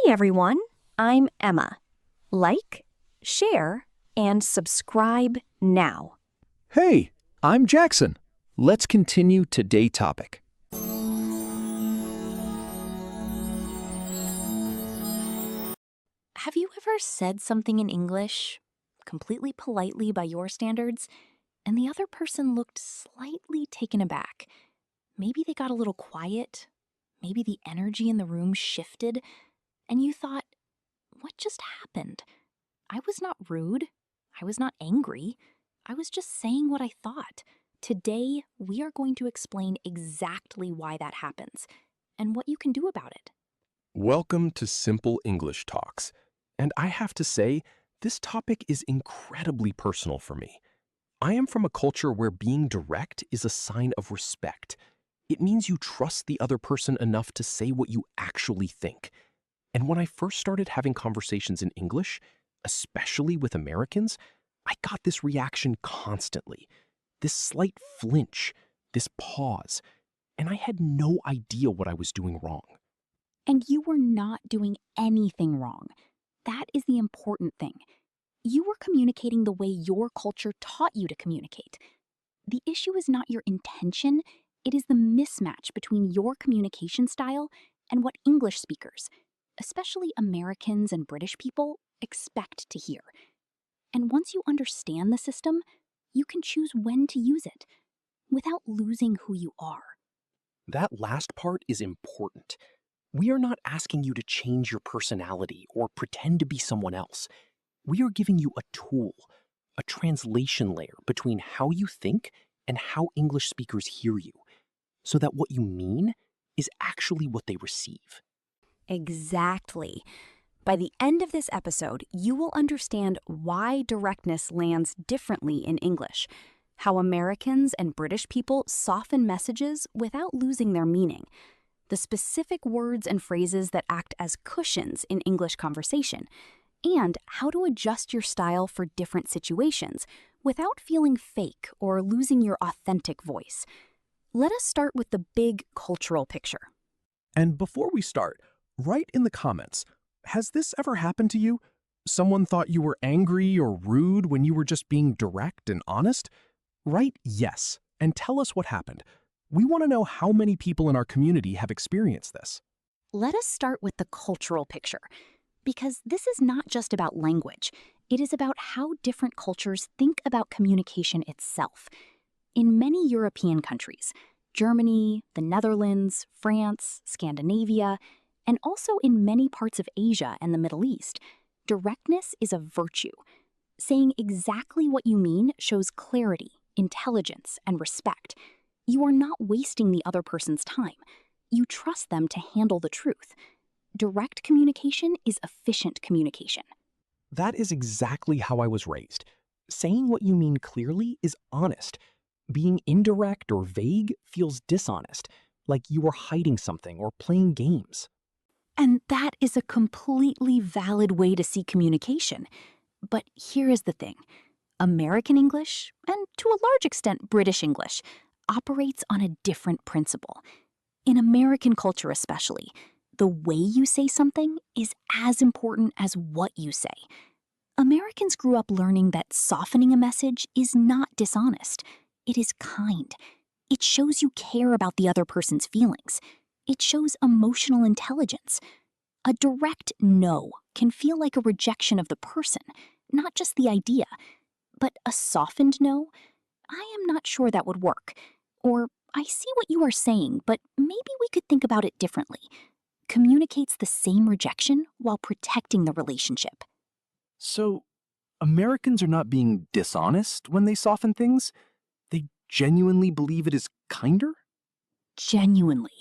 everyone, I'm Emma. Like, share, and subscribe now. Hey, I'm Jackson. Let's continue today's topic. Have you ever said something in English, completely politely by your standards, and the other person looked slightly taken aback? Maybe they got a little quiet, maybe the energy in the room shifted, and you thought, what just happened? I was not rude. I was not angry. I was just saying what I thought. Today, we are going to explain exactly why that happens and what you can do about it. Welcome to Simple English Talks. And I have to say, this topic is incredibly personal for me. I am from a culture where being direct is a sign of respect. It means you trust the other person enough to say what you actually think. And when I first started having conversations in English, especially with Americans, I got this reaction constantly. This slight flinch, this pause, and I had no idea what I was doing wrong. And you were not doing anything wrong. That is the important thing. You were communicating the way your culture taught you to communicate. The issue is not your intention, it is the mismatch between your communication style and what English speakers, especially Americans and British people, expect to hear. And once you understand the system, you can choose when to use it without losing who you are. That last part is important. We are not asking you to change your personality or pretend to be someone else. We are giving you a tool, a translation layer between how you think and how English speakers hear you, so that what you mean is actually what they receive. Exactly. By the end of this episode, you will understand why directness lands differently in English, how Americans and British people soften messages without losing their meaning, the specific words and phrases that act as cushions in English conversation, and how to adjust your style for different situations without feeling fake or losing your authentic voice. Let us start with the big cultural picture. And before we start, write in the comments, has this ever happened to you? Someone thought you were angry or rude when you were just being direct and honest? Write yes and tell us what happened. We want to know how many people in our community have experienced this. Let us start with the cultural picture, because this is not just about language. It is about how different cultures think about communication itself. In many European countries, Germany, the Netherlands, France, Scandinavia, and also in many parts of Asia and the Middle East, directness is a virtue. Saying exactly what you mean shows clarity, intelligence, and respect. You are not wasting the other person's time. You trust them to handle the truth. Direct communication is efficient communication. That is exactly how I was raised. Saying what you mean clearly is honest. Being indirect or vague feels dishonest, like you are hiding something or playing games. And that is a completely valid way to see communication. But here is the thing. American English, and to a large extent British English, operates on a different principle. In American culture especially, the way you say something is as important as what you say. Americans grew up learning that softening a message is not dishonest. It is kind. It shows you care about the other person's feelings. It shows emotional intelligence. A direct no can feel like a rejection of the person, not just the idea. But a softened no? I am not sure that would work. Or, I see what you are saying, but maybe we could think about it differently. Communicates the same rejection while protecting the relationship. So, Americans are not being dishonest when they soften things? They genuinely believe it is kinder? Genuinely.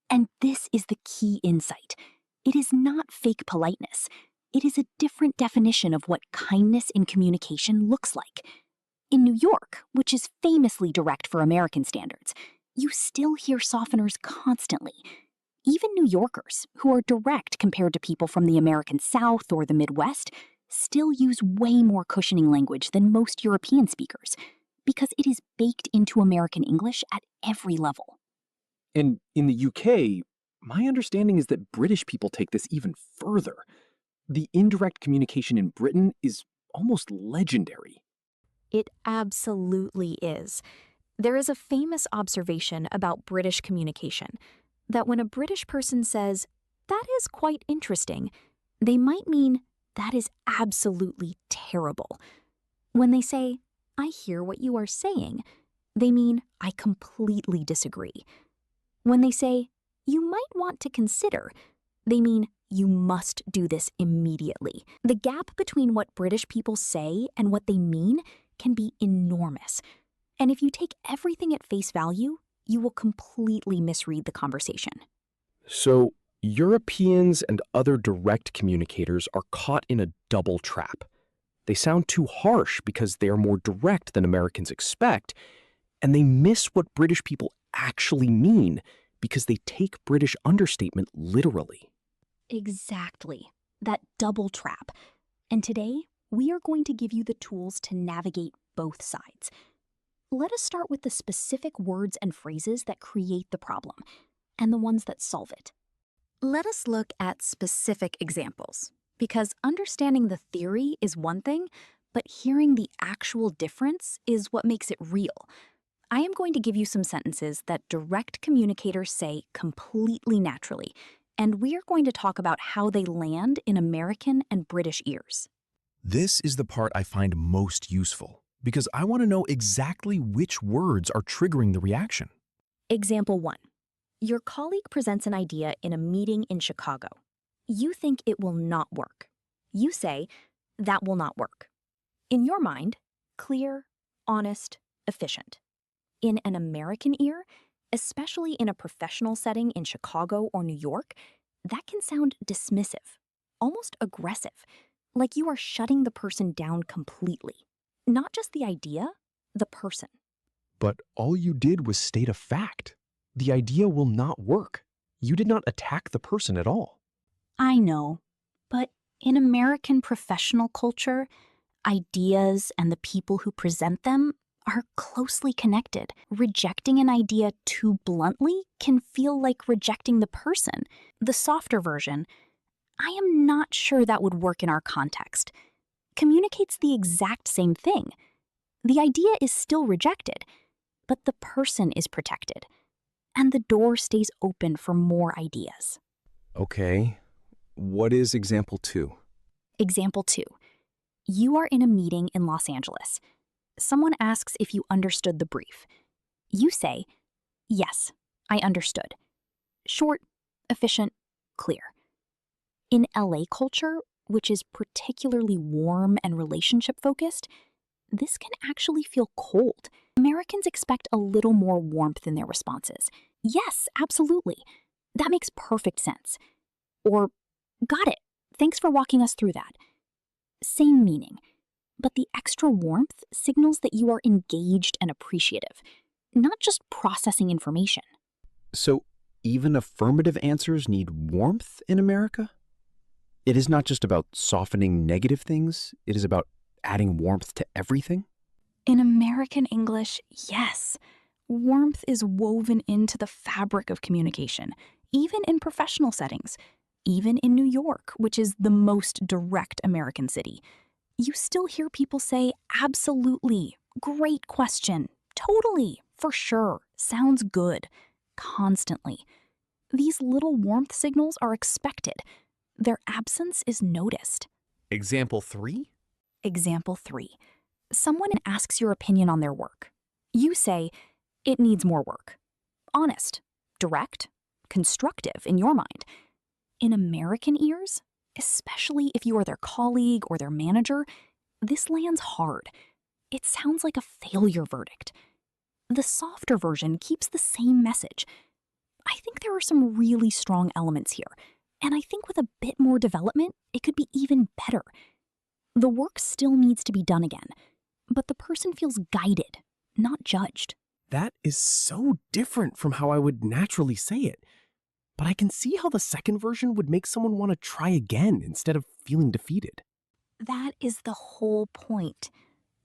And this is the key insight. It is not fake politeness. It is a different definition of what kindness in communication looks like. In New York, which is famously direct for American standards, you still hear softeners constantly. Even New Yorkers, who are direct compared to people from the American South or the Midwest, still use way more cushioning language than most European speakers, because it is baked into American English at every level. And in the UK, My understanding is that British people take this even further. The indirect communication in Britain is almost legendary. It absolutely is. There is a famous observation about British communication that when a British person says, "That is quite interesting," they might mean, "That is absolutely terrible." When they say, "I hear what you are saying," they mean, "I completely disagree." When they say, "You might want to consider," they mean, "You must do this immediately." The gap between what British people say and what they mean can be enormous. And if you take everything at face value, you will completely misread the conversation. So, Europeans and other direct communicators are caught in a double trap. They sound too harsh because they are more direct than Americans expect, and they miss what British people actually mean because they take British understatement literally. Exactly. That double trap. And today, we are going to give you the tools to navigate both sides. Let us start with the specific words and phrases that create the problem and the ones that solve it. Let us look at specific examples, because understanding the theory is one thing, but hearing the actual difference is what makes it real. I am going to give you some sentences that direct communicators say completely naturally, and we are going to talk about how they land in American and British ears. This is the part I find most useful because I want to know exactly which words are triggering the reaction. Example 1. Your colleague presents an idea in a meeting in Chicago. You think it will not work. You say, "That will not work." In your mind, clear, honest, efficient. In an American ear, especially in a professional setting in Chicago or New York, that can sound dismissive, almost aggressive, like you are shutting the person down completely. Not just the idea, the person. But all you did was state a fact. The idea will not work. You did not attack the person at all. I know, but in American professional culture, ideas and the people who present them are closely connected. Rejecting an idea too bluntly can feel like rejecting the person. The softer version, "I am not sure that would work in our context," communicates the exact same thing. The idea is still rejected, but the person is protected, and the door stays open for more ideas. Okay, what is example 2? Example 2. You are in a meeting in Los Angeles. Someone asks if you understood the brief. You say, "Yes, I understood." Short, efficient, clear. In LA culture, which is particularly warm and relationship focused, this can actually feel cold. Americans expect a little more warmth in their responses. "Yes, absolutely. That makes perfect sense." Or, "Got it. Thanks for walking us through that." Same meaning, but the extra warmth signals that you are engaged and appreciative, not just processing information. So, even affirmative answers need warmth in America? It is not just about softening negative things, it is about adding warmth to everything? In American English, yes, warmth is woven into the fabric of communication, even in professional settings. Even in New York, which is the most direct American city, you still hear people say, "Absolutely, great question, totally, for sure, sounds good," constantly. These little warmth signals are expected. Their absence is noticed. Example 3? Example 3. Someone asks your opinion on their work. You say, "It needs more work." Honest, direct, constructive in your mind. In American ears, especially if you are their colleague or their manager, this lands hard. It sounds like a failure verdict. The softer version keeps the same message. I think there are some really strong elements here, and I think with a bit more development, it could be even better. The work still needs to be done again, but the person feels guided, not judged. That is so different from how I would naturally say it. But I can see how the second version would make someone want to try again instead of feeling defeated. That is the whole point.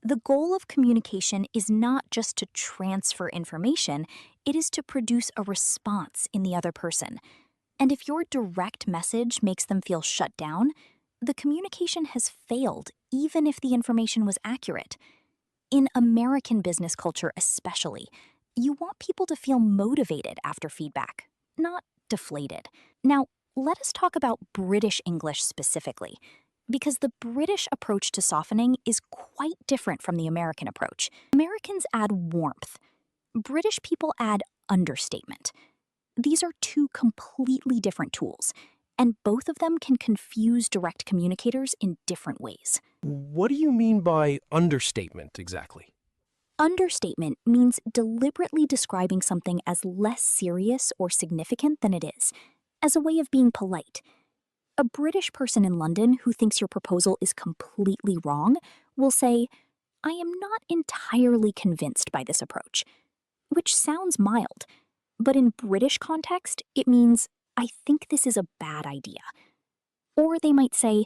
The goal of communication is not just to transfer information, it is to produce a response in the other person. And if your direct message makes them feel shut down, the communication has failed, even if the information was accurate. In American business culture especially, you want people to feel motivated after feedback, not deflated. Now, let us talk about British English specifically, because the British approach to softening is quite different from the American approach. Americans add warmth. British people add understatement. These are two completely different tools, and both of them can confuse direct communicators in different ways. What do you mean by understatement exactly? Understatement means deliberately describing something as less serious or significant than it is, as a way of being polite. A British person in London who thinks your proposal is completely wrong will say, "I am not entirely convinced by this approach," which sounds mild. But in British context, it means, "I think this is a bad idea." Or they might say,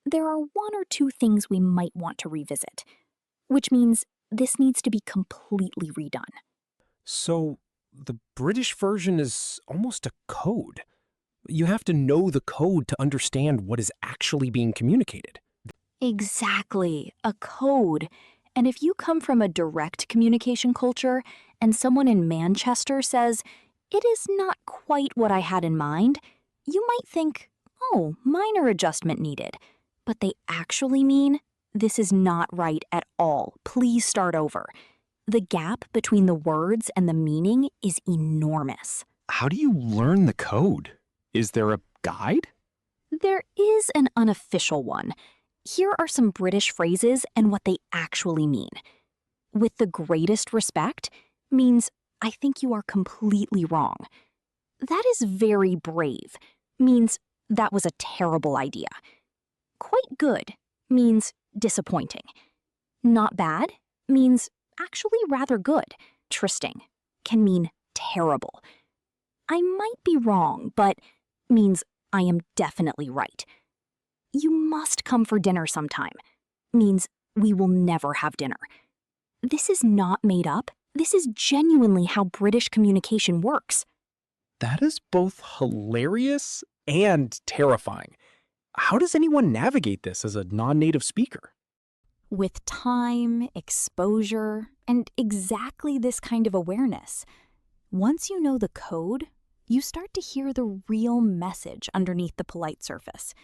"There are one or two things we might want to revisit," which means this needs to be completely redone. So, the British version is almost a code. You have to know the code to understand what is actually being communicated. Exactly, a code. And if you come from a direct communication culture and someone in Manchester says, "It is not quite what I had in mind," you might think, "Oh, minor adjustment needed." But they actually mean, "This is not right at all. Please start over." The gap between the words and the meaning is enormous. How do you learn the code? Is there a guide? There is an unofficial one. Here are some British phrases and what they actually mean. "With the greatest respect" means, "I think you are completely wrong." That is very brave, means, "That was a terrible idea." "Quite good" means disappointing. "Not bad" means actually rather good. "Interesting" can mean terrible. "I might be wrong, but" means I am definitely right. "You must come for dinner sometime" means we will never have dinner. This is not made up. This is genuinely how British communication works. That is both hilarious and terrifying. How does anyone navigate this as a non-native speaker? With time, exposure, and exactly this kind of awareness, once you know the code, you start to hear the real message underneath the polite surface.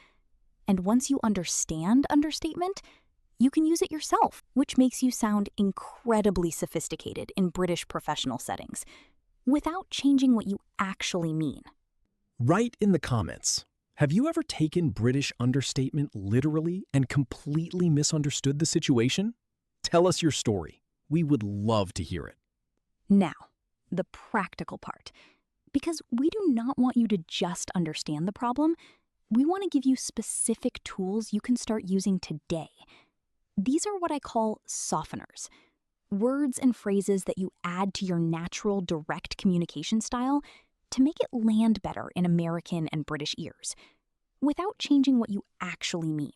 And once you understand understatement, you can use it yourself, which makes you sound incredibly sophisticated in British professional settings, without changing what you actually mean. Write in the comments. Have you ever taken British understatement literally and completely misunderstood the situation? Tell us your story. We would love to hear it. Now, the practical part. Because we do not want you to just understand the problem, we want to give you specific tools you can start using today. These are what I call softeners. Words and phrases that you add to your natural direct communication style to make it land better in American and British ears, without changing what you actually mean.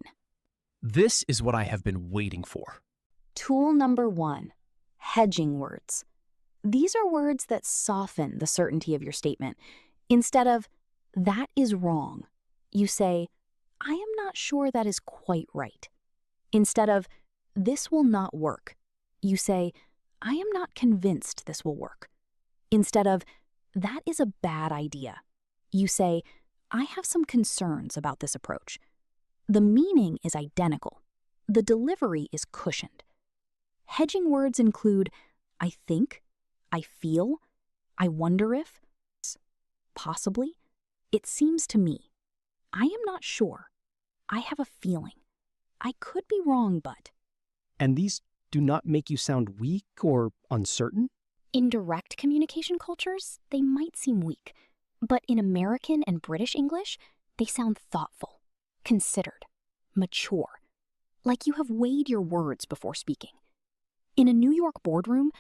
This is what I have been waiting for. Tool number 1, hedging words. These are words that soften the certainty of your statement. Instead of, "That is wrong," you say, "I am not sure that is quite right." Instead of, "This will not work," you say, "I am not convinced this will work." Instead of, "That is a bad idea," you say, "I have some concerns about this approach." The meaning is identical. The delivery is cushioned. Hedging words include, "I think," "I feel," "I wonder if," "possibly," "It seems to me," "I am not sure," "I have a feeling," "I could be wrong, but." And these do not make you sound weak or uncertain? In direct communication cultures, they might seem weak, but in American and British English, they sound thoughtful, considered, mature, like you have weighed your words before speaking. In a New York boardroom,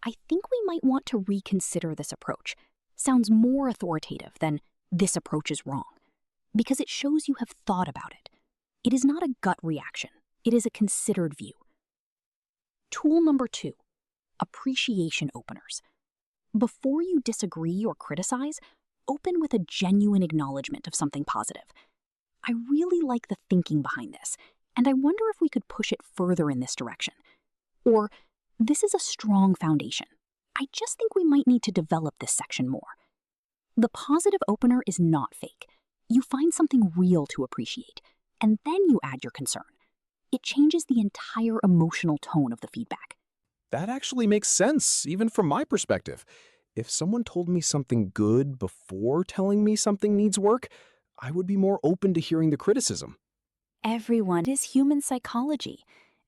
I think we might want to reconsider this approach. Sounds more authoritative than "this approach is wrong," because it shows you have thought about it. It is not a gut reaction. It is a considered view. Tool number 2, appreciation openers. Before you disagree or criticize, open with a genuine acknowledgement of something positive. I really like the thinking behind this, and I wonder if we could push it further in this direction. Or, this is a strong foundation. I just think we might need to develop this section more. The positive opener is not fake. You find something real to appreciate, and then you add your concern. It changes the entire emotional tone of the feedback. That actually makes sense, even from my perspective. If someone told me something good before telling me something needs work, I would be more open to hearing the criticism. Everyone is human psychology,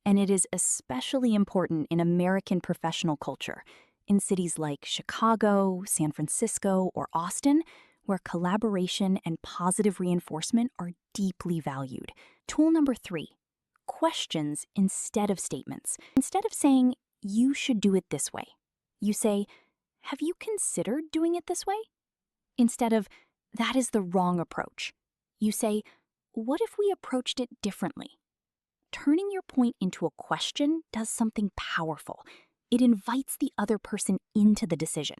and it is especially important in American professional culture, in cities like Chicago, San Francisco, or Austin, where collaboration and positive reinforcement are deeply valued. Tool number 3, questions instead of statements. Instead of saying, "You should do it this way," you say, "Have you considered doing it this way?" Instead of, "That is the wrong approach," you say, "What if we approached it differently?" Turning your point into a question does something powerful. It invites the other person into the decision.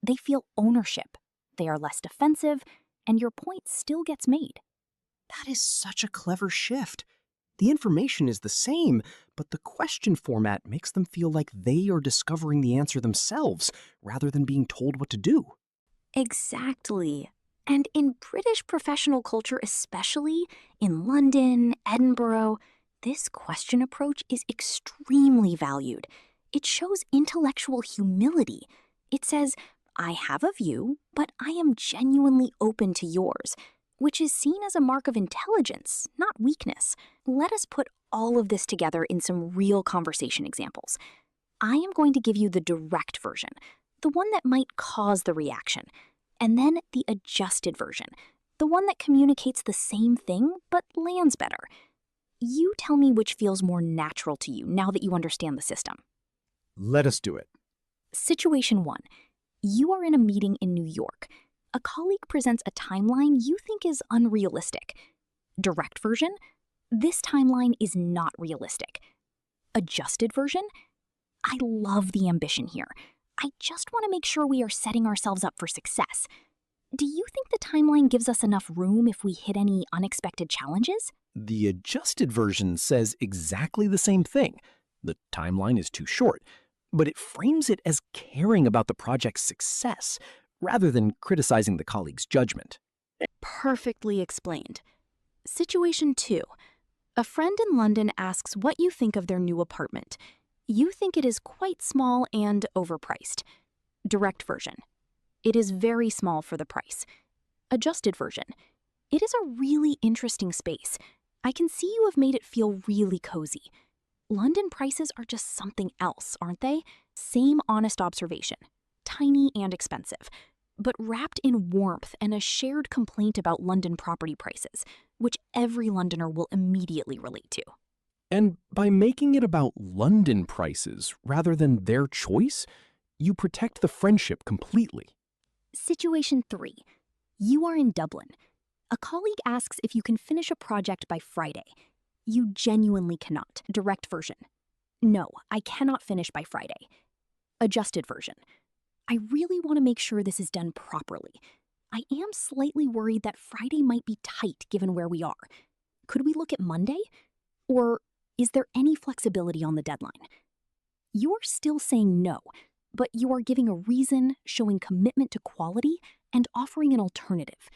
They feel ownership. They are less defensive, and your point still gets made. That is such a clever shift. The information is the same, but the question format makes them feel like they are discovering the answer themselves rather than being told what to do. Exactly. And in British professional culture, especially in London, Edinburgh, this question approach is extremely valued. It shows intellectual humility. It says, "I have a view, but I am genuinely open to yours," which is seen as a mark of intelligence, not weakness. Let us put all of this together in some real conversation examples. I am going to give you the direct version, the one that might cause the reaction, and then the adjusted version, the one that communicates the same thing but lands better. You tell me which feels more natural to you now that you understand the system. Let us do it. Situation 1. You are in a meeting in New York. A colleague presents a timeline you think is unrealistic. Direct version: this timeline is not realistic. Adjusted version: I love the ambition here. I just want to make sure we are setting ourselves up for success. Do you think the timeline gives us enough room if we hit any unexpected challenges? The adjusted version says exactly the same thing. The timeline is too short, but it frames it as caring about the project's success rather than criticizing the colleague's judgment. Perfectly explained. Situation 2. A friend in London asks what you think of their new apartment. You think it is quite small and overpriced. Direct version: it is very small for the price. Adjusted version: it is a really interesting space. I can see you have made it feel really cozy. London prices are just something else, aren't they? Same honest observation. Tiny and expensive, but wrapped in warmth and a shared complaint about London property prices, which every Londoner will immediately relate to. And by making it about London prices rather than their choice, you protect the friendship completely. Situation 3. You are in Dublin. A colleague asks if you can finish a project by Friday. You genuinely cannot. Direct version: no, I cannot finish by Friday. Adjusted version: I really want to make sure this is done properly. I am slightly worried that Friday might be tight given where we are. Could we look at Monday? Or is there any flexibility on the deadline? You are still saying no, but you are giving a reason, showing commitment to quality, and offering an alternative.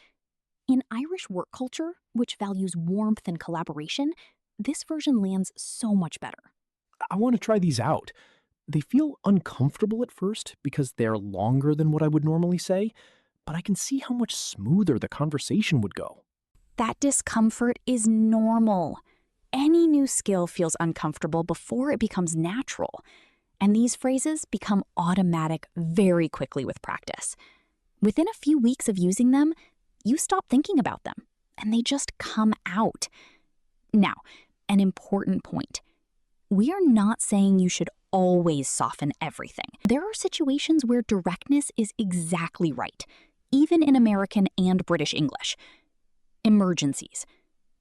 In Irish work culture, which values warmth and collaboration, this version lands so much better. I want to try these out. They feel uncomfortable at first because they're longer than what I would normally say, but I can see how much smoother the conversation would go. That discomfort is normal. Any new skill feels uncomfortable before it becomes natural, and these phrases become automatic very quickly with practice. Within a few weeks of using them, you stop thinking about them, and they just come out. Now, an important point. We are not saying you should always soften everything. There are situations where directness is exactly right, even in American and British English. Emergencies.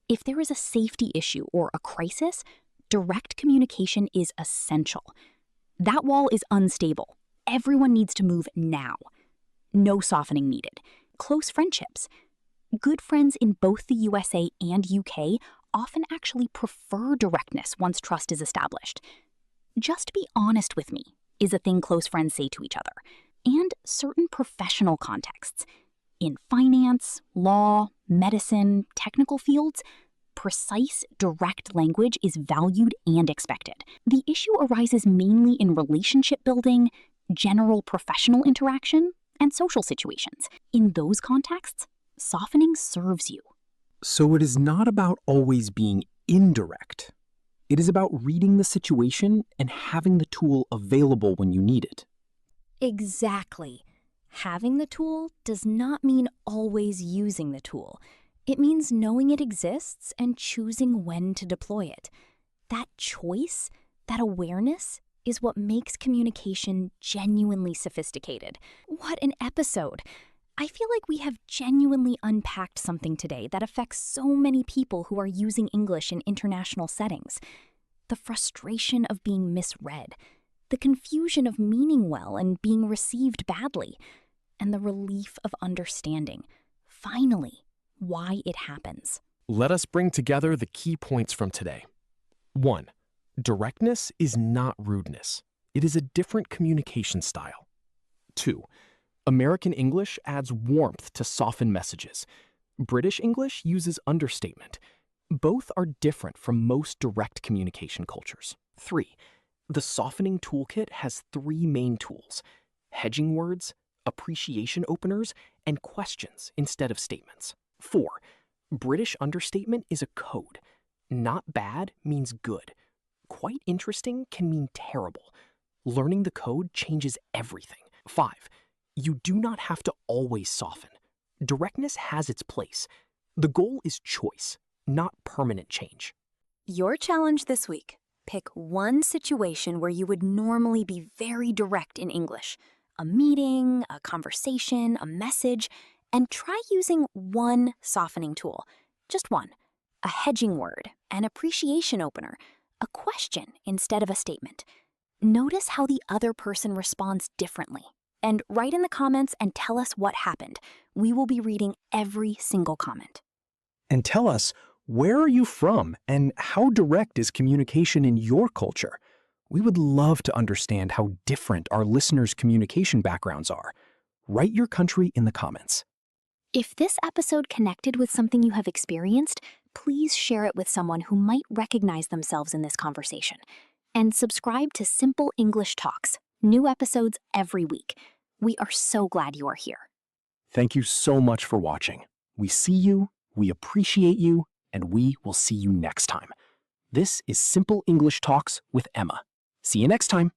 If there is a safety issue or a crisis, direct communication is essential. That wall is unstable. Everyone needs to move now. No softening needed. close friendships. Good friends in both the USA and UK often actually prefer directness once trust is established. Just be honest with me is a thing close friends say to each other, and certain professional contexts. In finance, law, medicine, technical fields, precise, direct language is valued and expected. The issue arises mainly in relationship building, general professional interaction, and social situations. In those contexts, softening serves you. So it is not about always being indirect. It is about reading the situation and having the tool available when you need it. Exactly. Having the tool does not mean always using the tool. It means knowing it exists and choosing when to deploy it. That choice, that awareness, is what makes communication genuinely sophisticated. What an episode! I feel like we have genuinely unpacked something today that affects so many people who are using English in international settings. The frustration of being misread, the confusion of meaning well and being received badly, and the relief of understanding, finally, why it happens. Let us bring together the key points from today. 1. Directness is not rudeness. It is a different communication style. 2. American English adds warmth to soften messages. British English uses understatement. Both are different from most direct communication cultures. 3. The softening toolkit has 3 main tools: hedging words, appreciation openers, and questions instead of statements. 4. British understatement is a code. Not bad means good. Quite interesting can mean terrible. Learning the code changes everything. 5. You do not have to always soften. Directness has its place. The goal is choice, not permanent change. Your challenge this week: pick one situation where you would normally be very direct in English. A meeting, a conversation, a message, and try using one softening tool. Just one. A hedging word, an appreciation opener, a question instead of a statement. Notice how the other person responds differently. And write in the comments and tell us what happened. We will be reading every single comment. And tell us, where are you from and how direct is communication in your culture? We would love to understand how different our listeners' communication backgrounds are. Write your country in the comments. If this episode connected with something you have experienced, please share it with someone who might recognize themselves in this conversation. And subscribe to Simple English Talks, new episodes every week. We are so glad you are here. Thank you so much for watching. We see you, we appreciate you, and we will see you next time. This is Simple English Talks with Emma. See you next time.